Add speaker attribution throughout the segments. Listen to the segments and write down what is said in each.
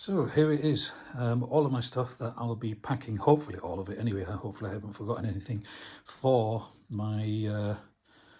Speaker 1: So here it is, all of my stuff that I'll be packing, hopefully all of it anyway, hopefully I haven't forgotten anything, for my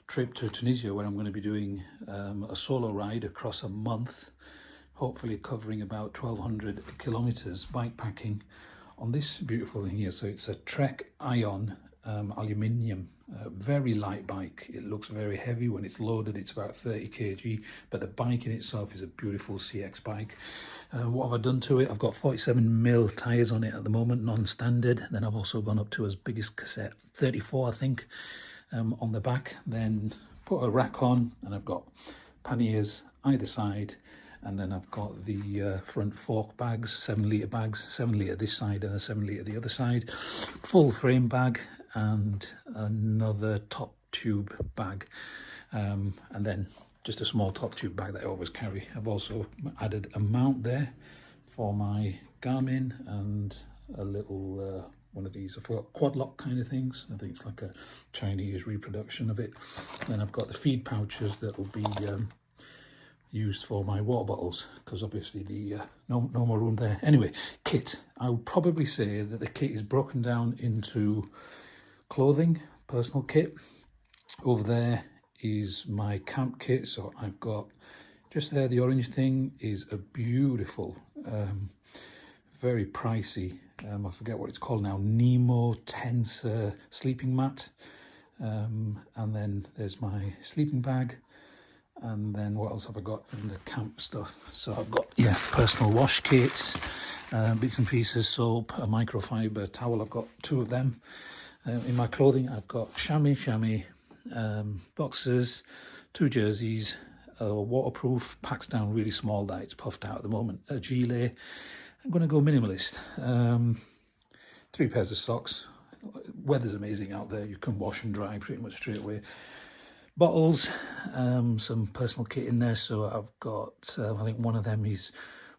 Speaker 1: trip to Tunisia, where I'm going to be doing a solo ride across a month, hopefully covering about 1,200 kilometers bike packing on this beautiful thing here. So it's a Trek Ion aluminium, very light bike. It looks very heavy when it's loaded. It's about 30 kg, but the bike in itself is a beautiful CX bike. What have I done to it? I've got 47mm tyres on it at the moment, non-standard. Then I've also gone up to as big as cassette, 34 I think, on the back. Then put a rack on, and I've got panniers either side. And then I've got the front fork bags, 7 litre bags, 7 litre this side and a 7 litre the other side. Full frame bag and another top tube bag. And then just a small top tube bag that I always carry. I've also added a mount there for my Garmin and a little one of these, I forgot, quad lock kind of things. I think it's like a Chinese reproduction of it. Then I've got the feed pouches that will be used for my water bottles, because obviously the no more room there. Anyway, kit. I would probably say that the kit is broken down into clothing, personal kit. Over there is my camp kit. So I've got just there, the orange thing is a beautiful, very pricey, I forget what it's called now, Nemo Tensor sleeping mat. And then there's my sleeping bag. And then what else have I got in the camp stuff? So I've got, personal wash kits, bits and pieces, soap, a microfiber towel. I've got 2 of them. In my clothing, I've got chamois, boxers, 2 jerseys, waterproof, packs down really small, that it's puffed out at the moment, a gilet. I'm going to go minimalist. 3 pairs of socks. Weather's amazing out there. You can wash and dry pretty much straight away. Bottles, some personal kit in there. So I've got, I think one of them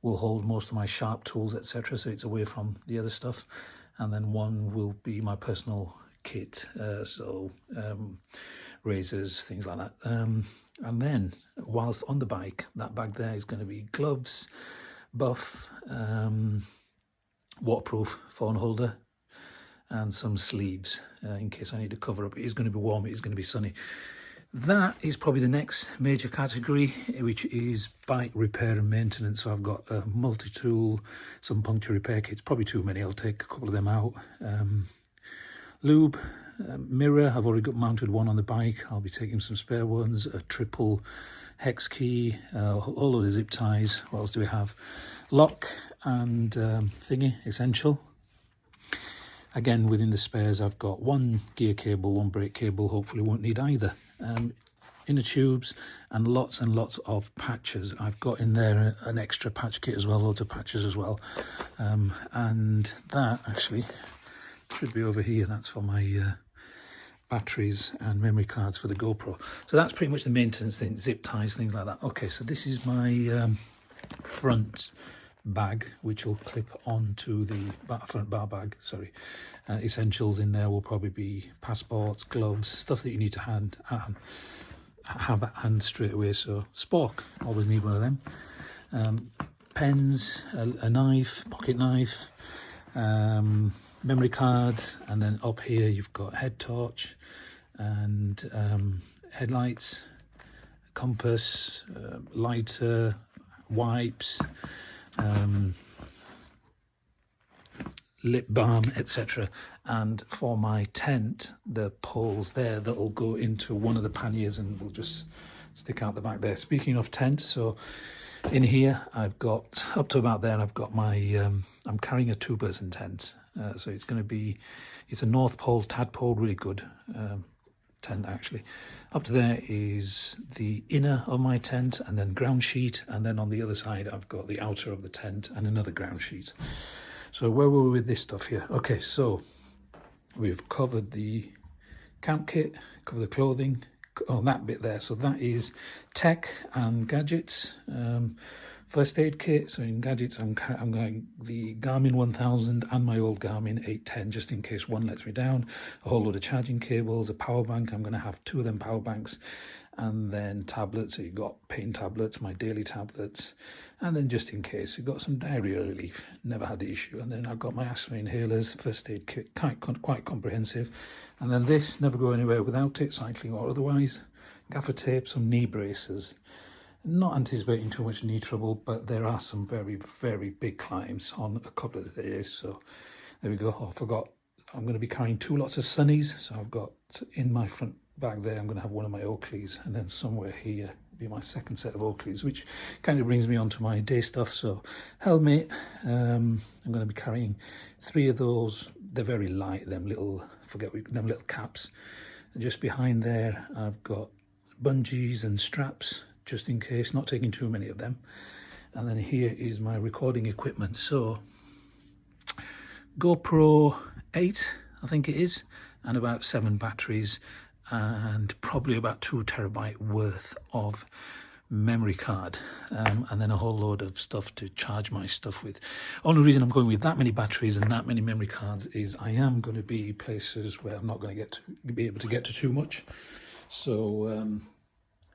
Speaker 1: will hold most of my sharp tools, etc. So it's away from the other stuff. And then one will be my personal kit. Razors, things like that. And then whilst on the bike, that bag there is going to be gloves, buff, waterproof phone holder, and some sleeves in case I need to cover up. It is going to be warm, it is going to be sunny. That is probably the next major category, which is bike repair and maintenance. So I've got a multi-tool, some puncture repair kits, probably too many, I'll take a couple of them out. Lube, mirror, I've already got mounted one on the bike, I'll be taking some spare ones, a triple hex key, all of the zip ties. What else do we have? Lock and thingy, essential. Again, within the spares, I've got 1 gear cable, 1 brake cable, hopefully won't need either. Inner tubes and lots of patches. I've got in there an extra patch kit as well, loads of patches as well. And that actually should be over here. That's for my batteries and memory cards for the GoPro. So that's pretty much the maintenance thing, zip ties, things like that. Okay, so this is my front bag, which will clip onto the front bar bag. Essentials in there will probably be passports, gloves, stuff that you need to have at hand straight away. So spork, always need one of them. Pens, a knife, pocket knife, memory cards, and then up here you've got head torch and headlights, compass, lighter, wipes, lip balm, etc. And for my tent, the poles there that'll go into one of the panniers and will just stick out the back there. Speaking of tent, so in here I've got up to about there, I've got my I'm carrying a 2-person tent. So it's a North Pole tadpole, really good tent actually. Up to there is the inner of my tent, and then ground sheet, and then on the other side I've got the outer of the tent and another ground sheet. So where were we with this stuff here? Okay, so we've covered the camp kit, covered the clothing, that bit there. So that is tech and gadgets, first aid kit. So in gadgets, I'm going the Garmin 1000 and my old Garmin 810, just in case one lets me down. A whole load of charging cables, a power bank. I'm going to have 2 of them power banks, and then tablets. So you've got pain tablets, my daily tablets, and then just in case you've got some diarrhea relief. Never had the issue. And then I've got my asthma inhalers, first aid kit, quite comprehensive. And then this, never go anywhere without it, cycling or otherwise. Gaffer tape, some knee braces. Not anticipating too much knee trouble, but there are some very, very big climbs on a couple of days. So there we go. Oh, I forgot. I'm going to be carrying 2 lots of sunnies. So I've got in my front bag there, I'm going to have one of my Oakleys, and then somewhere here will be my second set of Oakleys, which kind of brings me on to my day stuff. So helmet, I'm going to be carrying 3 of those. They're very light, them little caps. And just behind there, I've got bungees and straps, just in case, not taking too many of them. And then here is my recording equipment. So GoPro 8, I think it is, and about 7 batteries, and probably about 2 terabyte worth of memory card, and then a whole load of stuff to charge my stuff with. Only reason I'm going with that many batteries and that many memory cards is I am going to be places where I'm not going to be able to get to too much. So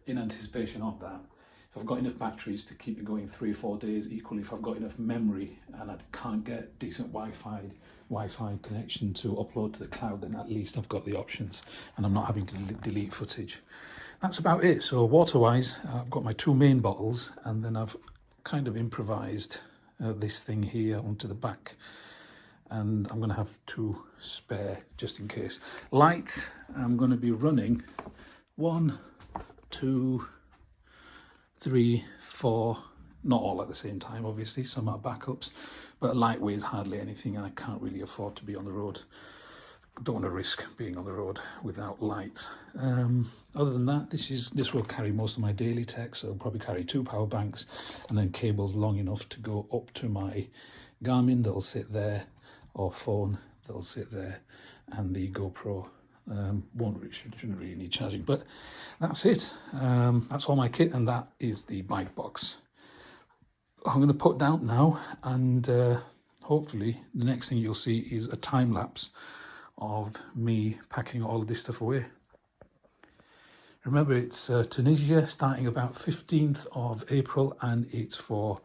Speaker 1: in anticipation of that, if I've got enough batteries to keep me going 3 or 4 days, equally if I've got enough memory and I can't get decent Wi-Fi connection to upload to the cloud, then at least I've got the options and I'm not having to delete footage. That's about it. So water-wise, I've got my 2 main bottles, and then I've kind of improvised this thing here onto the back, and I'm going to have 2 spare just in case. Light, I'm going to be running 1, 2, 3, 4, not all at the same time, obviously, some are backups, but light weighs hardly anything, and I can't really afford to be on the road. Don't want to risk being on the road without light. Other than that, this will carry most of my daily tech, so I'll probably carry 2 power banks and then cables long enough to go up to my Garmin, that'll sit there, or phone, that'll sit there, and the GoPro shouldn't really need charging. But that's it. That's all my kit, and that is the bike box. I'm going to put down now, and hopefully the next thing you'll see is a time lapse of me packing all of this stuff away. Remember, it's Tunisia, starting about 15th of April, and it's for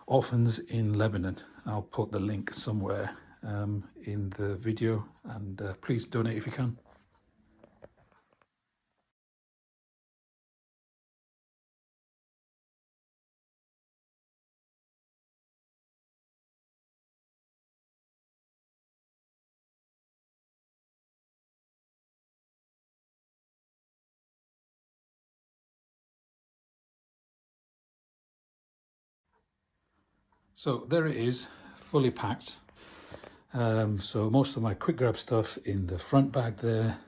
Speaker 1: orphans in Lebanon. I'll put the link somewhere in the video, and please donate if you can. So there it is, fully packed. So most of my quick grab stuff in the front bag there.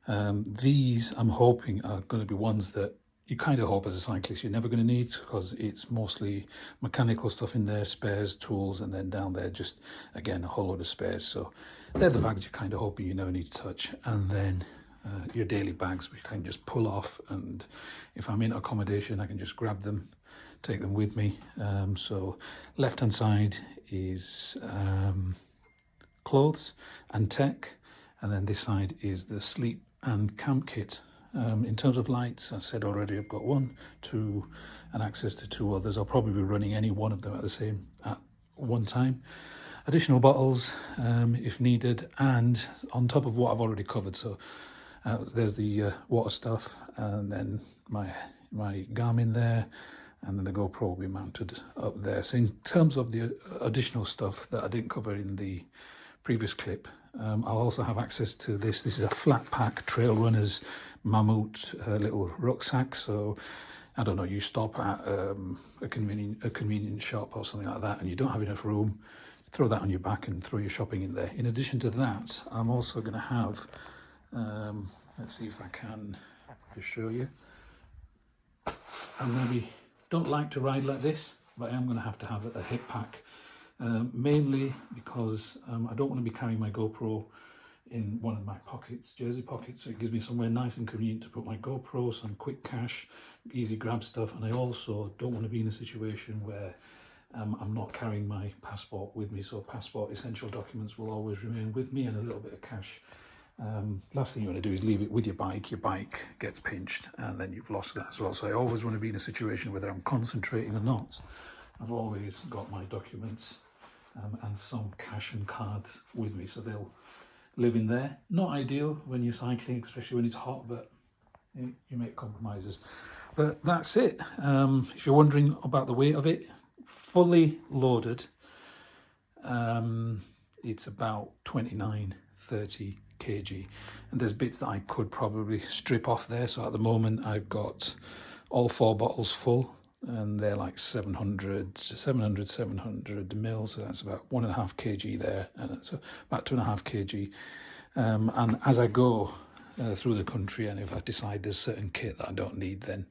Speaker 1: These I'm hoping are going to be ones that you kind of hope as a cyclist you're never going to need, because it's mostly mechanical stuff in there, spares, tools, and then down there just, again, a whole load of spares. So they're the bags you're kind of hoping you never need to touch. And then your daily bags, which you can just pull off, and if I'm in accommodation I can just grab them, take them with me. So left hand side is clothes and tech, and then this side is the sleep and camp kit. In terms of lights, I said already I've got 1, 2, and access to 2 others. I'll probably be running any one of them at one time. Additional bottles if needed, and on top of what I've already covered. So there's the water stuff, and then my Garmin there, and then the GoPro will be mounted up there. So in terms of the additional stuff that I didn't cover in the previous clip, I'll also have access to this. This is a flat pack Trail Runners Mammut little rucksack. So I don't know, you stop at a convenient shop or something like that, and you don't have enough room, throw that on your back and throw your shopping in there. In addition to that, I'm also going to have, let's see if I can just show you. I maybe don't like to ride like this, but I am going to have a hip pack, mainly because I don't want to be carrying my GoPro in one of my pockets, jersey pockets, so it gives me somewhere nice and convenient to put my GoPro, some quick cash, easy grab stuff. And I also don't want to be in a situation where I'm not carrying my passport with me, so passport essential documents will always remain with me, and a little bit of cash. Last thing you want to do is leave it with your bike gets pinched, and then you've lost that as well. So I always want to be in a situation, whether I'm concentrating or not, I've always got my documents and some cash and cards with me, so they'll live in there. Not ideal when you're cycling, especially when it's hot, but you make compromises. But that's it. If you're wondering about the weight of it, fully loaded, it's about 29-30 kg, and there's bits that I could probably strip off there. So at the moment I've got all 4 bottles full, and they're like 700 mil, so that's about 1.5 kg there, and it's about 2.5 kg. And as I go through the country, and if I decide there's certain kit that I don't need, then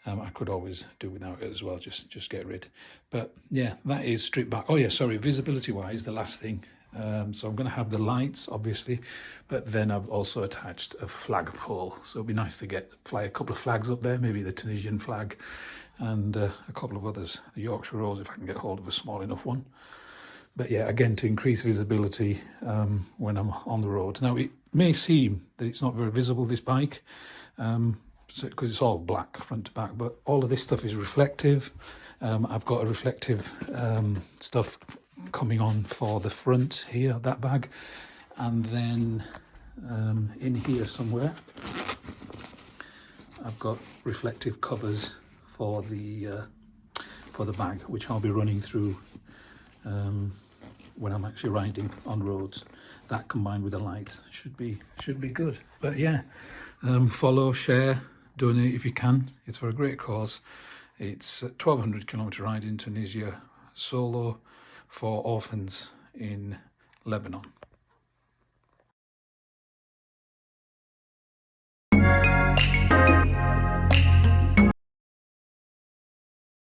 Speaker 1: I could always do without it as well, just get rid. But yeah, that is stripped back. Oh yeah, sorry, visibility wise, the last thing. So I'm going to have the lights, obviously, but then I've also attached a flagpole. So it'd be nice to fly a couple of flags up there, maybe the Tunisian flag and a couple of others, the Yorkshire Rose, if I can get hold of a small enough one. But yeah, again, to increase visibility when I'm on the road. Now, it may seem that it's not very visible, this bike, because it's all black front to back, but all of this stuff is reflective. I've got a reflective stuff coming on for the front here, that bag, and then in here somewhere I've got reflective covers for the bag, which I'll be running through when I'm actually riding on roads. That combined with the lights should be good. But yeah, follow, share, donate if you can. It's for a great cause. It's a 1,200 kilometre ride in Tunisia, solo, for orphans in Lebanon.